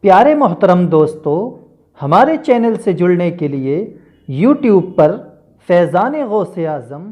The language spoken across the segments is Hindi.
प्यारे मोहतरम दोस्तों, हमारे चैनल से जुड़ने के लिए यूट्यूब पर फैज़ान गौसे आज़म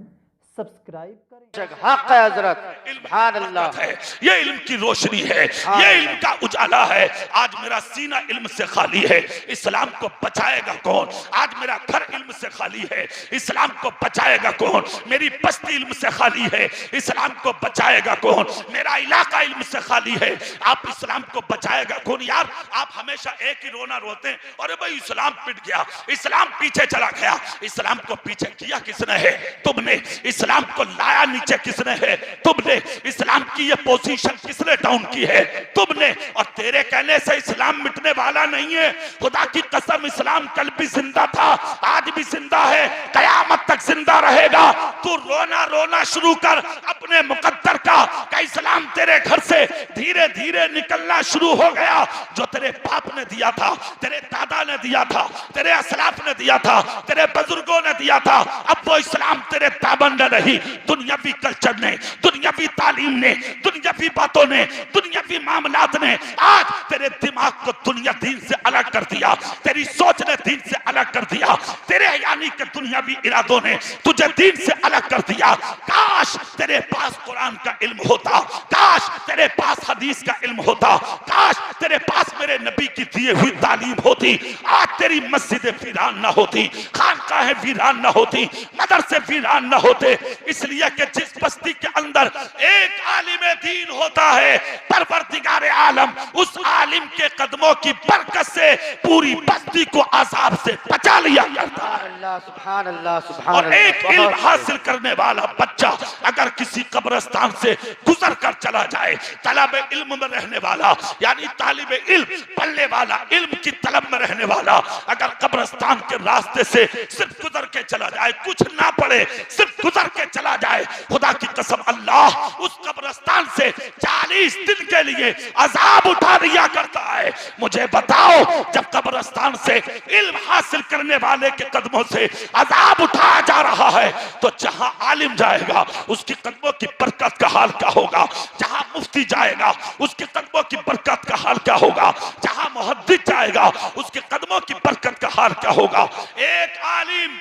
सब्सक्राइब करें। हक है हजरत, सुभान अल्लाह है, ये इल्म की रोशनी है, ये इल्म का उजाला है। आज मेरा सीना इल्म से खाली है, इस्लाम को बचाएगा कौन? आज मेरा घर इल्म से खाली है, इस्लाम को बचाएगा कौन? मेरी बस्ती इल्म से खाली है, इस्लाम को बचाएगा कौन? मेरा इलाका इल्म से खाली है, आप इस्लाम को बचाएगा कौन? यार आप हमेशा एक ही रोना रोते हैं, अरे भाई इस्लाम पिट गया, इस्लाम पीछे चला गया। इस्लाम को पीछे किया किसने है? तुमने। इस्लाम को लाया नीचे किसने है? तुमने। इस्लाम की ये पोजीशन किसने डाउन की है? तुमने। और तेरे कहने से इस्लाम मिटने वाला नहीं है। खुदा की कसम, इस्लाम कल भी जिंदा था, आज भी जिंदा है, कयामत तक जिंदा रहेगा। तू रोना रोना शुरू कर अपने मुकद्दर का, इस्लाम तेरे घर से धीरे धीरे निकलना शुरू हो गया। जो तेरे बाप ने दिया था, तेरे दादा ने दिया था, तेरे असलाफ ने दिया था, तेरे बुजुर्गों ने दिया था, अब वो इस्लाम तेरे ताबंद नहीं। दुनियावी कल्चर ने, दुनियावी तालीम ने, दुनियावी बातों ने, दुनियावी मामलात ने आज तेरे दिमाग को दुनिया दीन से अलग कर दिया, तेरी सोच ने दीन से अलग कर दिया, तेरे यानी के दुनियावी इरादों ने तुझे दीन से अलग कर दिया। काश तेरे पास कुरान का इल्म होता, काश तेरे पास हदीस का इल्म होता, काश तेरे पास मेरे नबी की दिए हुई तालीम होती। आज तेरी मस्जिदें वीरान ना होती, खानकाहें वीरान ना होती, मदरसे वीरान ना होते। इसलिए कि जिस बस्ती के अंदर एक आलिम दीन होता है, परवरदिगार आलम उस आलिम के कदमों की बरकत से पूरी बस्ती को अजाब से बचा लिया करता है। सुभान अल्लाह, सुभान और अल्लाह। एक इल्म हासिल करने वाला बच्चा अगर किसी कब्रिस्तान से गुजर कर चला जाए, तलब इल्म में रहने वाला, यानी तालिब इल्म पढ़ने वाला, इल्म की तलब में रहने वाला, अगर कब्रिस्तान के रास्ते से सिर्फ गुजर के चला जाए, कुछ ना पढ़े, सिर्फ गुजर के चला जाए, खुदा की कसम अल्लाह उस कब्रिस्तान से 40 दिन के लिए अजाब उठा दिया करता है। मुझे बताओ, जब कब्रिस्तान से इल्म हासिल करने वाले के कदमों से अजाब उठाया जा रहा है, तो जहां आलिम जाएगा उसके कदमों की बरकत का हाल क्या होगा? जहां मुफ्ती जाएगा उसके कदमों की बरकत का हाल क्या होगा? जहां मुहद्दिस जाएगा उसके कदमों की बरकत का हाल क्या होगा? एक आलिम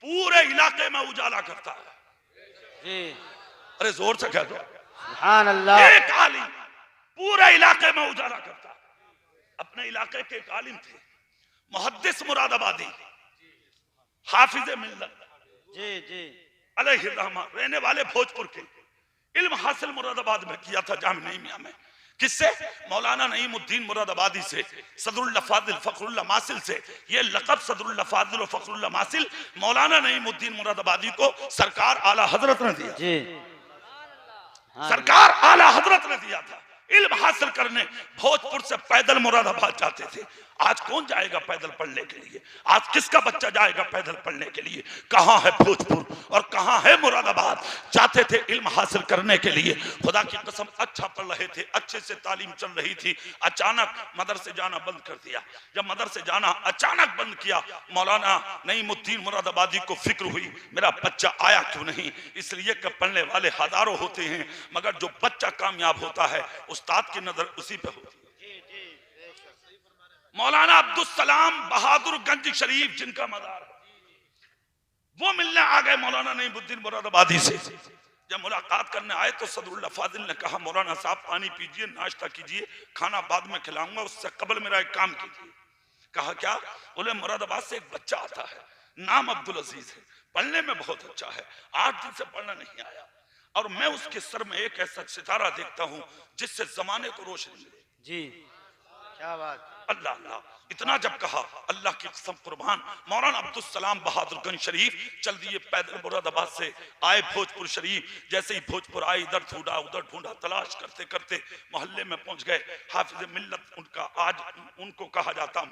पूरे इलाके में उजाला करता है। जी, अरे जोर से कह दो, सुभान अल्लाह। एक आलिम पूरे इलाके में उजाला करता है। अपने इलाके के एक आलिम थे, मुहद्दिस मुरादाबादी, हाफिज मिल्लत, जी जी, अलैहि रहमा, रहने वाले भोजपुर के। इल्म हासिल मुरादाबाद में किया था, जामिया नईमिया में। किससे? मौलाना नईमुद्दीन मुरादाबादी से, सदरुल्लाह फाजिल फखरुल्लाह मासिल से। ये लक़ब सदरुल्लाह फाजिल और फखरुल्लाह मासिल मौलाना नईमुद्दीन मुरादाबादी को सरकार आला हजरत ने दिया। जी, सरकार आला हजरत ने दिया था। इल्म हासिल करने भोजपुर से पैदल मुरादाबाद जाते थे। आज कौन जाएगा पैदल पढ़ने के लिए? आज किसका बच्चा जाएगा पैदल पढ़ने के लिए? कहां है भोजपुर और कहां है मुरादाबाद? जाते थे इल्म हासिल करने के लिए। खुदा की कसम अच्छा पढ़ रहे थे, अच्छे से तालीम चल रही थी, अचानक मदरसे जाना बंद कर दिया। जब मदरसे जाना अचानक बंद किया, मौलाना नईमुद्दीन मुरादाबादी को फिक्र हुई, मेरा बच्चा आया क्यों नहीं? इसलिए कि पढ़ने वाले हजारों होते हैं, मगर जो बच्चा कामयाब होता है उस्ताद की नजर उसी पे होती है। मौलाना अब्दुल सलाम बहादुरगंज शरीफ जिनका मज़ार है, वो मिलने आ गए मौलाना नईमुद्दीन मुरादाबादी से। जब मुलाकात करने आए तो सदरुल्लाह फाजिल ने कहा, मौलाना साहब पानी पीजिए, नाश्ता कीजिए, खाना बाद में खिलाऊंगा, उससे कबल मेरा एक काम कीजिए। कहा क्या? बोले मुरादाबाद से एक बच्चा आता है, नाम अब्दुल अजीज है, पढ़ने में बहुत अच्छा है, 8 दिन से पढ़ना नहीं आया, और मैं उसके सर में एक ऐसा सितारा देखता हूं जिससे जमाने को रोशनी मिले। जी, क्या बात। अल्लाह अल्लाह। इतना जब कहा, अल्लाह की कसम कुर्बान, मौलाना अब्दुल सलाम बहादुरगंज शरीफ चल दिए पैदल मुरादाबाद से, आए भोजपुर शरीफ। जैसे ही भोजपुर आए, इधर ढूंढा उधर ढूंढा, तलाश करते करते मोहल्ले में पहुंच गए। हाफिज मिल्लत उनका, आज उनको कहा जाता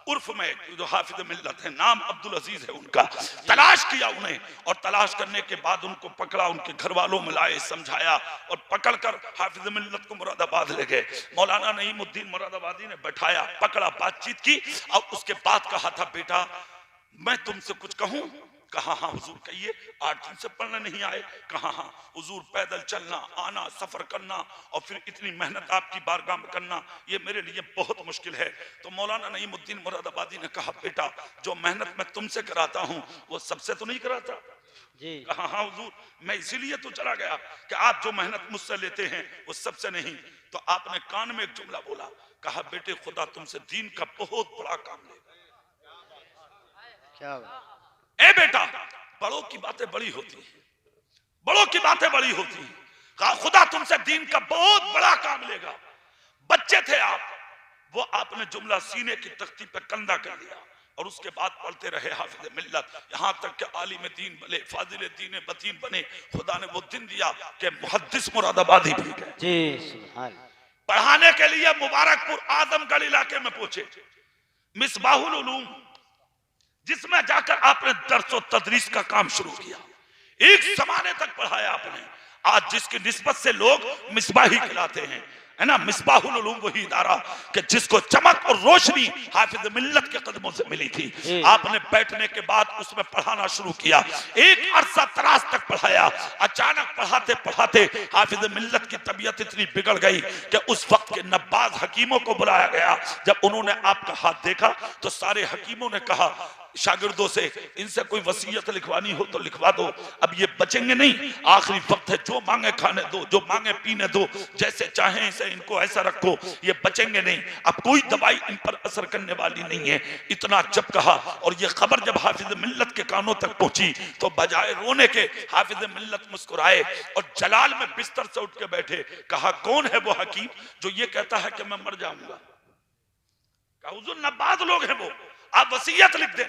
उर्फ में जो हाफिज मिल्लत है, नाम अब्दुल अजीज है उनका। तलाश किया उन्हें, और तलाश करने के बाद उनको पकड़ा, उनके घर वालों में लाए, समझाया, और पकड़कर हाफिज मिल्लत को मुरादाबाद ले गए। मौलाना नईमुद्दीन मुरादाबादी ने बैठाया, पकड़ा, बातचीत की, और उसके बाद कहा था, बेटा मैं तुमसे कुछ कहूं? कहा हाँ हुजूर कहिए, 8 दिन से पढ़ने नहीं आए। कहा हाँ हुजूर, पैदल चलना आना, सफर करना और फिर इतनी मेहनत आपकी बारगाह में करना, ये मेरे लिए बहुत मुश्किल है। तो मौलाना नईमुद्दीन मुरादाबादी ने कहा बेटा, जो मेहनत मैं तुमसे कराता हूँ वो सबसे तो नहीं कराता। जी कहा हाँ हुजूर, मैं इसीलिए तो चला गया कि आप जो मेहनत मुझसे लेते हैं वो सबसे नहीं। तो आपने कान में एक जुमला बोला, कहा बेटे खुदा तुमसे दीन का बहुत बड़ा काम लेगा। क्या बात। ए बेटा, बड़ों की बातें बड़ी होती हैं, बड़ों की बातें बड़ी होती हैं। कहा खुदा तुमसे दीन का बहुत बड़ा काम लेगा। बच्चे थे आप, वो आपने जुमला सीने की तख्ती पर कंधा कर दिया और उसके बाद पढ़ते रहे हाफिज मिल्लत, यहाँ तक कि आलिम दीन बने, फाजिल दीन बतीन बने। खुदा ने वो दिन दिया कि मुहद्दिस मुरादाबादी भी गए जी सुभान। पढ़ाने के लिए। मुबारकपुर आजमगढ़ इलाके में पहुंचे, मिसबाहुल उलूम जिसमें जाकर आपने दर्स और तदरीस का काम शुरू किया। एक जमाने तक पढ़ाया आपने। आज जिसकी निस्बत से लोग मिसबाही खिलाते हैं, है ना, मिसबाहुल उलूम वही इदारा कि जिसको चमक और रोशनी हाफिज मिल्लत के कदमों से मिली थी। आपने बैठने के बाद उसमें पढ़ाना शुरू किया। एक अरसा तराज तक पढ़ाया। अचानक पढ़ाते पढ़ाते हाफिज मिल्लत की तबीयत इतनी बिगड़ गई कि उस वक्त के नब्बाज हकीमों को बुलाया गया। जब उन्होंने आपका हाथ देखा तो सारे हकीमों ने कहा शागिर्दों से, इनसे कोई वसीयत लिखवानी हो तो लिखवा दो, अब ये बचेंगे नहीं, आखिरी वक्त है, जो मांगे खाने दो, जो मांगे पीने दो, जैसे चाहें इसे इनको ऐसा रखो, ये बचेंगे नहीं, अब कोई दवाई इन पर असर करने वाली नहीं है। इतना जब कहा और ये खबर जब हाफिज मिल्लत के कानों तक पहुंची तो बजाय रोने के हाफिज मिल्लत मुस्कुराए और जलाल में बिस्तर से उठ के बैठे। कहा कौन है वो हकीम जो ये कहता है कि मैं मर जाऊंगा? कहा हुजूर नब्बाद लोग हैं वो, आप वसीयत लिख दें।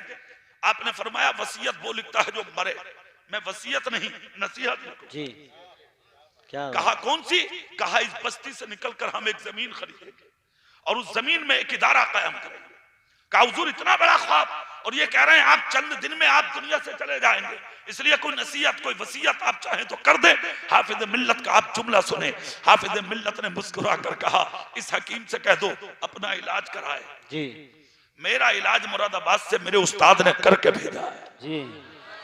आपने फरमाया वसीयत वो लिखता है जो मरे, मैं वसीयत नहीं नसीहत लिखूं। जी क्या कहा कौन सी? कहा इस बस्ती से निकलकर हम एक जमीन खरीदेंगे और उस जमीन में एक इदारा कायम करेंगे। कहा हुजूर इतना बड़ा ख्वाब, और ये कह रहे हैं आप चंद दिन में आप दुनिया से चले जाएंगे, इसलिए कोई नसीहत कोई वसीयत आप चाहें तो कर दे। हाफिज मिल्लत का आप जुमला सुने। हाफिज मिल्लत ने मुस्कुरा कर कहा इस हकीम से कह दो अपना इलाज कराए। जी मेरा इलाज मुरादाबाद से मेरे उस्ताद ने करके भेजा है। जी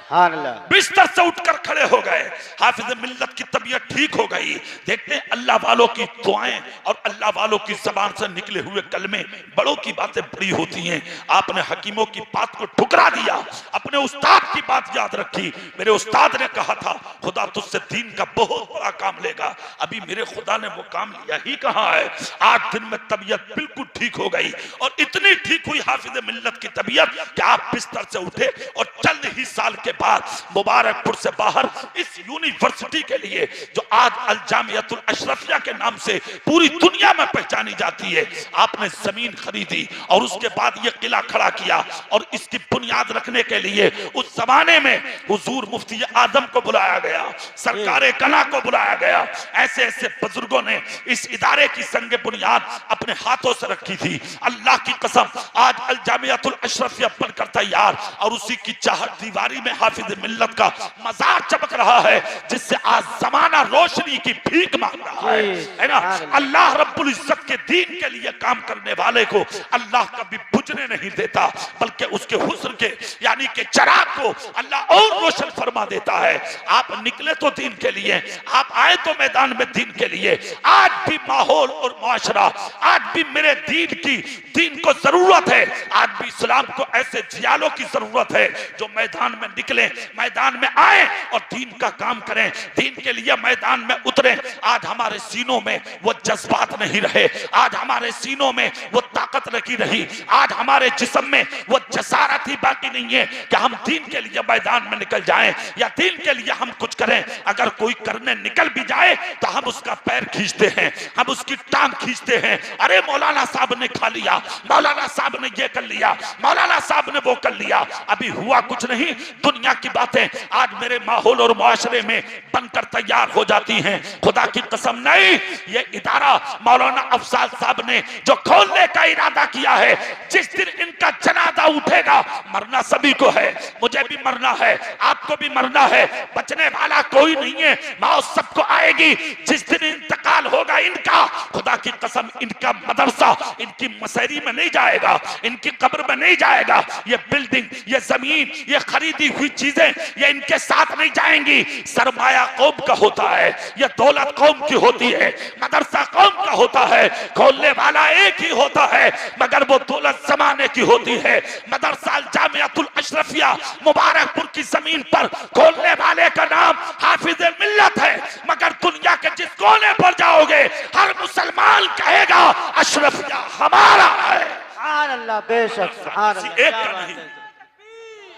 सुभान अल्लाह। बिस्तर से उठकर खड़े हो गए। हाफिज मिल्लत की तबीयत ठीक हो गई। देखते हैं अल्लाह वालों की दुआएं और अल्लाह वालों की जबान से निकले हुए कलमे, बड़ों की बातें बड़ी होती हैं। आपने हकीमों की बात को ठुकरा दिया, अपने उस्ताद की बात याद रखी। मेरे उस्ताद ने कहा था खुदा तुझसे दीन का बहुत बड़ा काम लेगा। अभी मेरे खुदा ने वो काम लिया ही कहा है। 8 दिन में तबीयत बिल्कुल ठीक हो गई और इतनी ठीक हुई हाफिज मिल्लत की तबीयत कि आप बिस्तर से उठे और चंद ही साल के बाद मुबारकपुर से बाहर इस यूनिवर्सिटी के लिए जो आज अल जामियतुल अशरफिया के नाम से पूरी दुनिया में पहचानी जाती है, आपने जमीन खरीदी और उसके बाद ये किला खड़ा किया और इसकी बुनियाद रखने के लिए उस जमाने में हुजूर मुफ्ती आजम को बुलाया गया, सरकारे कला को बुलाया गया। ऐसे ऐसे बुजुर्गों ने इस इदारे की संग बुनियाद अपने हाथों से रखी थी। अल्लाह की कसम आज अल जामियतुल अशरफिया बनकर तैयार और उसी की चाहत दीवारी में हाफिज मिल्लत का मजार चमक रहा है, जिससे आज जमाना रोशनी की भीख मांग रहा है ना। अल्लाह रब्बुल इज्जत के दीन के लिए काम करने वाले को अल्लाह कभी बुझने नहीं देता, बल्कि उसके हुस्न के यानी कि चिराग को अल्लाह और रोशन फरमा देता है। आप निकले तो दीन के लिए, आप आए तो मैदान में दीन के लिए। आज भी माहौल और मुआशरा, आज भी मेरे दीन को जरूरत है। आज भी इस्लाम को ऐसे जियालों की जरूरत है जो मैदान में निकले, मैदान में आए और दीन का काम करें, दीन के लिए मैदान में उतरे। आज हमारे सीनों में वो जज्बात नहीं रहे, आज हमारे सीनों में वो ताकत नहीं रही, आज हमारे जिस्म में वो जसारत ही बाकी नहीं है कि हम दीन के लिए मैदान में निकल जाएं या दीन के लिए हम कुछ करें। अगर कोई करने निकल भी जाए तो हम उसका पैर खींचते हैं, हम उसकी टांग खींचते हैं। अरे मौलाना साहब ने खा लिया, मौलाना साहब ने ये कर लिया, मौलाना साहब ने वो कर लिया, अभी हुआ कुछ नहीं। दुनिया की बातें आज मेरे माहौल और मुआशरे में बनकर तैयार हो जाती हैं। खुदा की कसम नहीं, ये इदारा मौलाना अफजाल साहब ने जो खोलने का इरादा किया है, जिस दिन इनका जनाजा उठेगा, मरना सभी को है, मुझे भी मरना है, आपको भी मरना है, बचने वाला कोई नहीं है, मौत सबको आएगी। जिस दिन इंतकाल होगा इनका, खुदा की कसम इनका मदरसा इनकी मसहरी में नहीं जाएगा, इनकी कब्र में नहीं जाएगा। ये बिल्डिंग, ये जमीन, ये खरीदी हुई चीजें ये इनके साथ नहीं जाएंगी। सरमाया कौम का होता है, ये दौलत कौम की होती है, मदरसा कौम का होता है, खोलने वाला एक ही होता है मगर वो दौलत जमाने की होती है। मदरसा जामियातुल अशरफिया मुबारकपुर की जमीन पर खोलने वाले का नाम हाफिज मिल्लत है, मगर दुनिया के जिस कोने पर जाओगे हर मुसलमान कहेगा अशरफिया हमारा है। सुभान अल्लाह, बेशक सुभान अल्लाह, एक क्या का बात नहीं। है।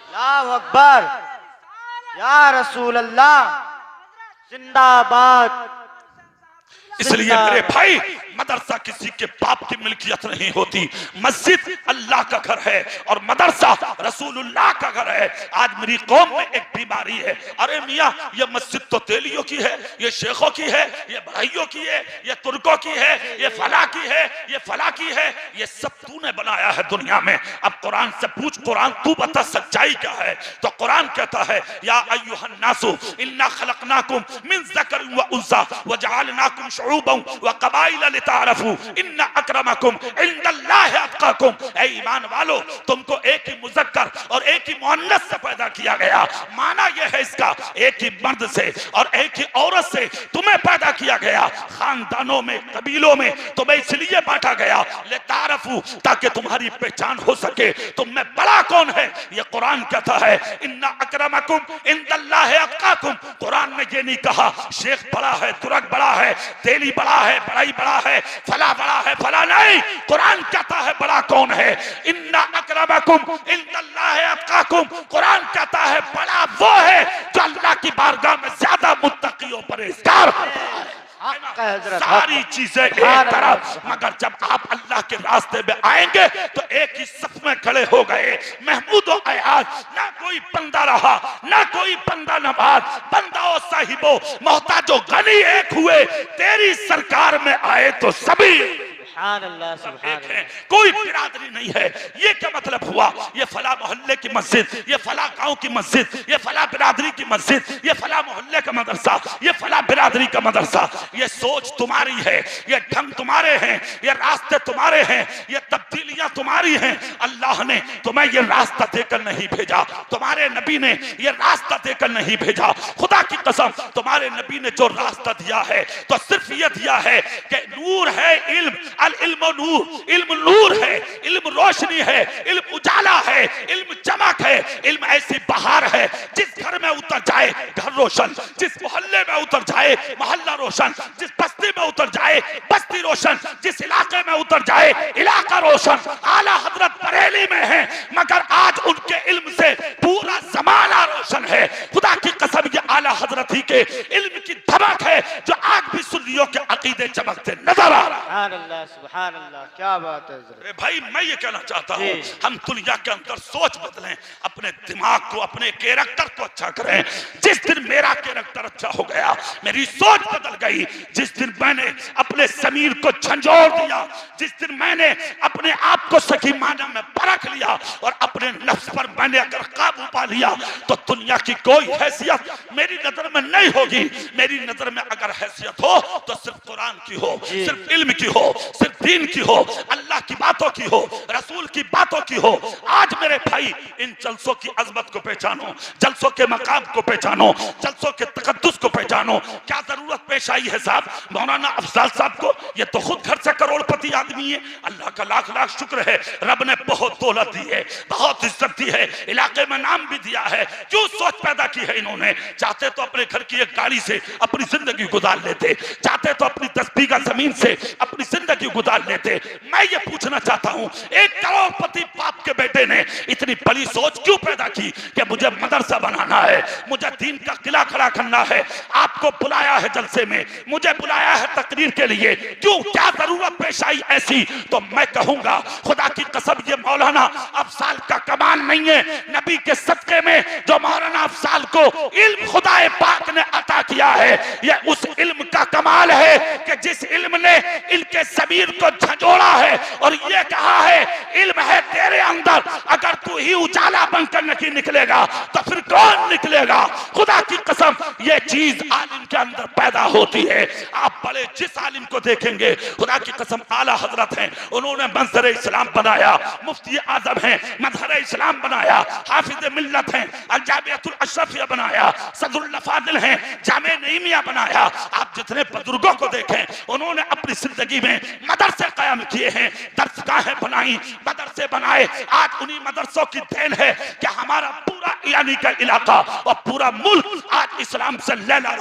अल्लाहु अकबर, या रसूल अल्लाह, जिंदाबाद। इसलिए मेरे भाई मदरसा किसी के बाप की मिल्कियत नहीं होती, मस्जिद अल्लाह का घर है और मदरसा रसूलुल्लाह का घर है। आज मेरी कौम में एक बीमारी है, अरे मियाँ ये मस्जिद तो तेलियों की है, ये शेखों की है, ये भाइयों की है, ये तुर्कों की है, ये फला की है, ये फला की है, ये सब तूने बनाया है दुनिया में। अब कुरान से पूछ, कुरान तू बता सच्चाई क्या है? तो कुरान कहता है या अय्युहन नासु इन्ना खलकनाकुम मिन ज़करिन व उन्सा व जअलनाकुम शुऊबन व क़बाइला लिताअरफू इन्ना अक्रमकुम इंदल्लाहि अत्क़ाकुम। ऐ ईमान वालो, तुमको एक ही मुज़क्कर और एक ही मुअन्नस से पैदा किया गया। माना यह है इसका एक ही मर्द से और एक ही औरत से तुम्हें पैदा किया गया। खानदानों में, कबीलों में तुम्हें इसलिए बांटा गया लिताअरफू, ताकि तुम्हारी पहचान हो सके तुम में बड़ा कौन है। यह कुरान कहता है इन्ना अक्रमकुम इंदल्लाहि अत्क़ाकुम। कुरान ने ये नहीं कहा शेख बड़ा है, तुरक बड़ा है, तेली बड़ा है, बड़ाई बड़ा है, फला बड़ा है, फला नहीं। कुरान कहता है बड़ा कौन है, इन्ना अक्रमकुम इंदल्लाहि अत्क़ाकुम। कुरान कहता है बड़ा वो है जो अल्लाह की बारगाह में ज्यादा मुत्तकी और परहेजगार होता है। सारी चीजें एक तरफ, मगर जब आप अल्लाह के रास्ते में आएंगे तो एक ही सफ में खड़े हो गए। महमूद और अयाज, ना कोई बंदा रहा ना कोई बंदा नवाज, बंदा और साहिबो मोहताजो गनी एक हुए। तेरी सरकार में आए तो सभी सुभान अल्लाह, सुभान एक है, अल्लाह। कोई बिरादरी नहीं है। ये क्या मतलब हुआ? ये फला मोहल्ले की मस्जिद, ये फला गांव की मस्जिद, ये फला बिरादरी की मस्जिद, ये फला मोहल्ले का मदरसा, ये फला बिरादरी का मदरसा। ये सोच तुम्हारी है, ये ढंग तुम्हारे हैं, ये रास्ते तुम्हारे हैं, ये तब्दीलियां तुम्हारी हैं। अल्लाह ने तुम्हें ये रास्ता देकर नहीं भेजा, तुम्हारे नबी ने ये रास्ता देकर नहीं भेजा। खुदा की कसम, तुम्हारे नबी ने जो रास्ता दिया है तो सिर्फ ये दिया है कि नूर है इल्म, अल इल्म नूर, इल्म नूर है, इल्म रोशनी है, इल्म उजाला है, इल्म चमक है, इल्म ऐसी बहार है जिस घर में उतर जाए घर रोशन, जिस मोहल्ले में उतर जाए मोहल्ला रोशन, जिस बस्ती में उतर जाए बस्ती रोशन, जिस इलाके में उतर जाए इलाका रोशन। आला हजरत बरेली में है मगर आज उनके इल्म से पूरा जमाना रोशन है। खुदा की कसम, ये आला हजरत ही के इल्म की धमक है जो आज भी सुन्नियों के अकीदे चमकते नजर आ रहा है। सुभान अल्लाह, क्या बात है हज़रत। भाई मैं ये कहना चाहता हूँ हम दुनिया के अंदर सोच बदलें, अपने दिमाग को, अपने कैरेक्टर को अच्छा करें। जिस दिन मेरा कैरेक्टर अच्छा हो गया, मेरी सोच बदल गई, जिस दिन मैंने अपने ज़मीर को झंझोड़ दिया, जिस दिन मैंने अपने आप को सही मायने में परख लिया और अपने नफ्स पर मैंने अगर काबू पा लिया तो दुनिया की कोई हैसियत मेरी नजर में नहीं होगी। मेरी नजर में अगर हैसियत हो तो सिर्फ कुरान की हो, सिर्फ इल्म की हो, सिर्फ दीन की हो, अल्लाह की बातों की हो, रसूल की बातों की हो। आज मेरे भाई इन जलसों की अजमत को पहचानो, जलसों के मकाम को पहचानो, जलसों के तकद्दुस को पहचानो। क्या जरूरत पेश आई है साहब मौलाना अफजाल साहब को? ये तो खुद घर से करोड़पति आदमी है। अल्लाह का लाख लाख शुक्र है, रब ने बहुत दौलत दी है, बहुत इज्जत दी है, इलाके में नाम भी दिया है। क्यों सोच पैदा की है इन्होंने? चाहते तो अपने घर की एक गाड़ी से अपनी जिंदगी गुजार लेते, चाहते तो अपनी 10 बीघा जमीन से अपनी जिंदगी गुजार लेते। मैं ये पूछना चाहता हूँ, एक करोड़पति बाप के बेटे ने इतनी बड़ी सोच क्यों पैदा की कि मुझे मदरसा बनाना है, मुझे दीन का किला खड़ा करना है। आपको बुलाया है जलसे में, मुझे बुलाया है तकरीर के लिए, क्यों, क्या जरूरत पेश आई ऐसी? तो मैं कहूंगा खुदा की कसम, ये मौलाना अफजाल का कमाल नहीं है। नबी के सदके में जो मौलाना अफजाल को इल्म खुदाए पाक ने अता किया है, ये उस इल्म का कमाल है कि जिस इल्म ने इनके ज़मीर को झंझोड़ा है और ये कहा है इल्म है तेरे अंदर अंदर अगर तू ही उजाला बनकर नहीं निकलेगा तो फिर कौन निकलेगा? खुदा की कसम ये चीज आलिम के अंदर पैदा होती है। आप बड़े जिस आलिम को देखेंगे, खुदा की कसम आला हजरत हैं, उन्होंने मंजर इस्लाम बनाया, मुफ्ती आजम हैं, मजहर इस्लाम बनाया, हाफिज मिल्लत हैं, अल-जामिअतुल अशरफिया बनाया, सदरुल फादिल हैं, जामे नईमिया बनाया। आप जितने बुजुर्गों को देखें, उन्होंने अपनी जिंदगी में मदरसे कायम किए हैं, दरसगाहें बनाई, मदरसे बनाए। आज उन्हीं मदरसों की देन है कि हमारा पूरा यानी का इलाका और पूरा मुल्क आज इस्लाम से लेना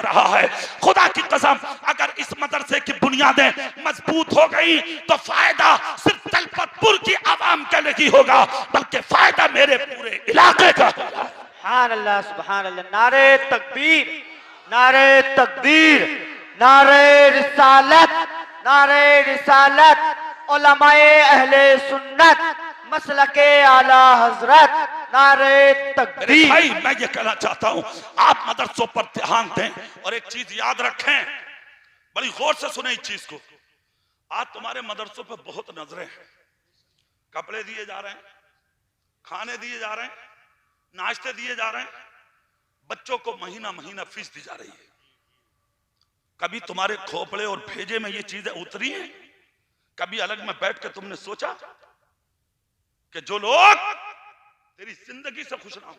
रहा है। खुदा की कसम अगर इस मदरसे की बुनियादें मजबूत हो गई तो फायदा सिर्फ तलपतपुर की आवाम का नहीं होगा, बल्कि फायदा मेरे पूरे इलाके का होगा। सुभान अल्लाह, सुभान अल्लाह। नारे तकबीर, नारे तकबीर, नारे रिसालत, नारे रिसालत, उलमाए अहले सुन्नत, मसलके आला हजरत, नारे तकबीर। भाई मैं ये कहना चाहता हूँ, आप मदरसों पर ध्यान दें और एक चीज याद रखें, बड़ी गौर से सुने इस चीज को। आज तुम्हारे मदरसों पर बहुत नजरें हैं, कपड़े दिए जा रहे हैं, खाने दिए जा रहे हैं, नाश्ते दिए जा रहे हैं, बच्चों को महीना महीना फीस दी जा रही है। कभी तुम्हारे खोपड़े और भेजे में ये चीजें उतरी हैं? कभी अलग में बैठ के तुमने सोचा कि जो लोग तेरी जिंदगी से खुश ना हो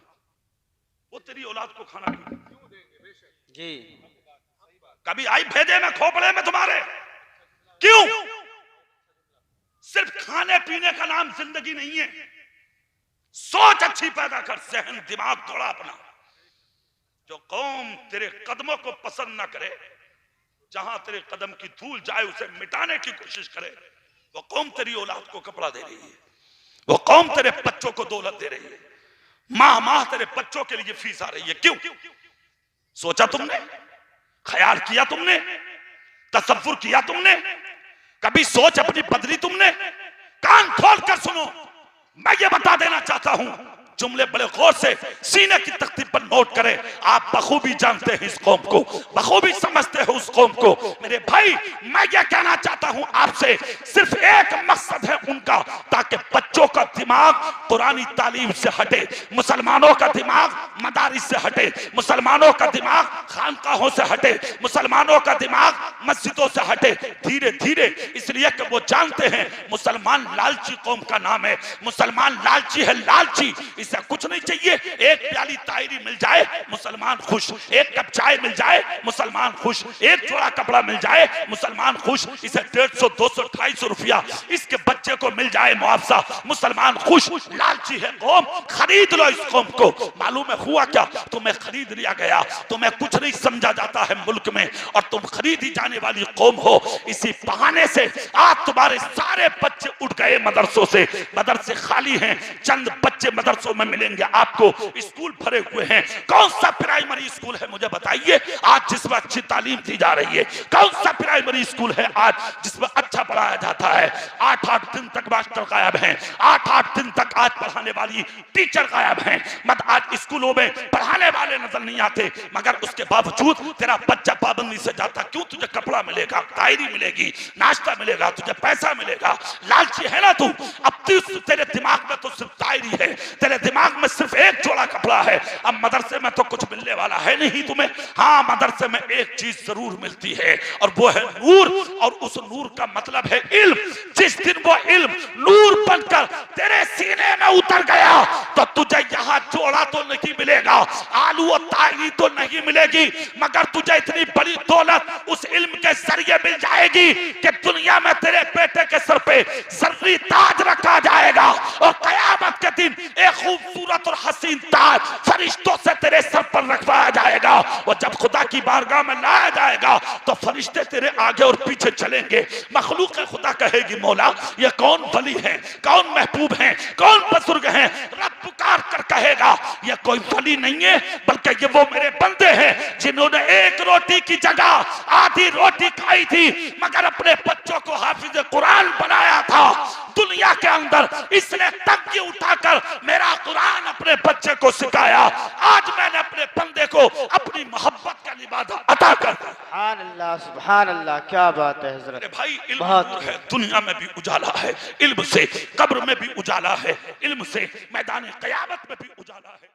वो तेरी औलाद को खाना क्यों देंगे? जी, कभी आई भेजे में खोपड़े में तुम्हारे? क्यों? सिर्फ खाने पीने का नाम जिंदगी नहीं है। सोच अच्छी पैदा कर, जहन दिमाग थोड़ा अपना। जो कौम तेरे कदमों को पसंद ना करे, जहां तेरे कदम की धूल जाए उसे मिटाने की कोशिश करे, वो कौम तेरी औलाद को कपड़ा दे रही है, वो कौम तेरे बच्चों को दौलत दे रही है, माह तेरे बच्चों के लिए फीस आ रही है। क्यों? सोचा तुमने? ख्याल किया तुमने? तसव्वुर किया तुमने? कभी सोच अपनी बदली तुमने? कान खोल कर सुनो, मैं ये बता देना चाहता हूं, जुमले बड़े गौर से सीने की तख्ती पर नोट करें। आप बखूबी जानते हैं इस कौम को, बखूबी समझते हैं उस कौम को। मेरे भाई मैं ये कहना चाहता हूं आपसे, सिर्फ एक मकसद है उनका, ताकि बच्चों का दिमाग पुरानी तालीम से हटे, मुसलमानों का दिमाग मदारिस से हटे, मुसलमानों का दिमाग खानकाहों से हटे, मुसलमानों का दिमाग मस्जिदों से हटे, धीरे धीरे। इसलिए कि वो जानते हैं मुसलमान लालची कौम का नाम है, मुसलमान लालची है, लालची। इसे कुछ नहीं चाहिए, एक प्याली तायरी मिल जाए मुसलमान खुश, एक कप चाय मिल जाए मुसलमान खुश, एक जोड़ा कपड़ा मिल जाए मुसलमान खुश, इसे 150, 200, 250 रुपया इसके बच्चे को मिल जाए मुआवजा, मुसलमान खुश। लालची है कौम, खरीद लो इस कौम को। मालूम है हुआ क्या? तुम्हें खरीद लिया गया, तुम्हें कुछ नहीं समझा जाता है मुल्क में, और तुम खरीदी जाने वाली कौम हो। इसी बहाने से आज तुम्हारे सारे बच्चे उठ गए मदरसों से, मदरसे खाली हैं, चंद बच्चे मदरसों में मिलेंगे आपको, स्कूल भरे हुए हैं। कौन सा प्राइमरी स्कूल है मुझे बताइए आज जिसमें अच्छी तालीम दी जा रही है? कौन सा प्राइमरी स्कूल है आज जिसमें अच्छा पढ़ाया जाता है? 8-8 दिन तक मास्टर गायब हैं, 8-8 दिन तक आज पढ़ाने वाली टीचर गायब हैं। मत आज स्कूलों में पढ़ाने वाले नजर नहीं आते, मगर उसके बावजूद तेरा बच्चा पाबंदी से जाता। क्यों? तुझे कपड़ा मिलेगा, डायरी मिलेगी, नाश्ता मिलेगा, तुझे पैसा मिलेगा। लालची है ना तू? अब तेरे दिमाग में तो सिर्फ डायरी है, तेरे दिमाग में सिर्फ एक जोड़ा कपड़ा है। अब मदरसे में तो कुछ मिलने वाला है नहीं तुम्हें। हाँ, मदरसे में एक चीज जरूर मिलती है और वो है नूर, और उस नूर का मतलब है इल्म। जिस दिन वो इल्म नूर बनकर तेरे सीने में उतर गया तो तुझे यहाँ जोड़ा तो नहीं मिलेगा, आलू और तायरी तो नहीं मिलेगी, मगर तुझे इतनी बड़ी दौलत उस इल्म के जरिए मिल जाएगी कि दुनिया में तेरे बेटे के सर पे जर्री ताज रखा जाएगा, और कयामत के दिन एक खूबसूरत और हसीन ताज फरिश्तों से तेरे सर पर रखवाया जाएगा। और जब खुदा की बारगाह में लाया जाएगा तो फरिश्ते तेरे आगे और पीछे चलेंगे। मखलूक खुदा कहेगी मौला ये कौन वली है, कौन महबूब है, कौन बुजुर्ग है? रब पुकार कर कहेगा ये कोई वली नहीं है, बल्कि ये वो मेरे बंदे हैं जिन्होंने एक रोटी की जगह आधी रोटी खाई थी, मगर अपने बच्चों को हाफिज कुरान बनाया था। दुनिया के अंदर इसने तंगी उठाकर मेरा कुरान अपने बच्चे को सिखाया। आज मैंने अपने बंदे को अपनी मोहब्बत का लिबास अता कर दिया। सुभान अल्लाह, अल्लाह, सुभान अल्लाह, क्या बात है हजरत। अरे भाई इल्म बहुत नूर है, दुनिया में भी उजाला है, इल्म से कब्र में भी उजाला है, इल्म से मैदान क़यामत में भी उजाला है।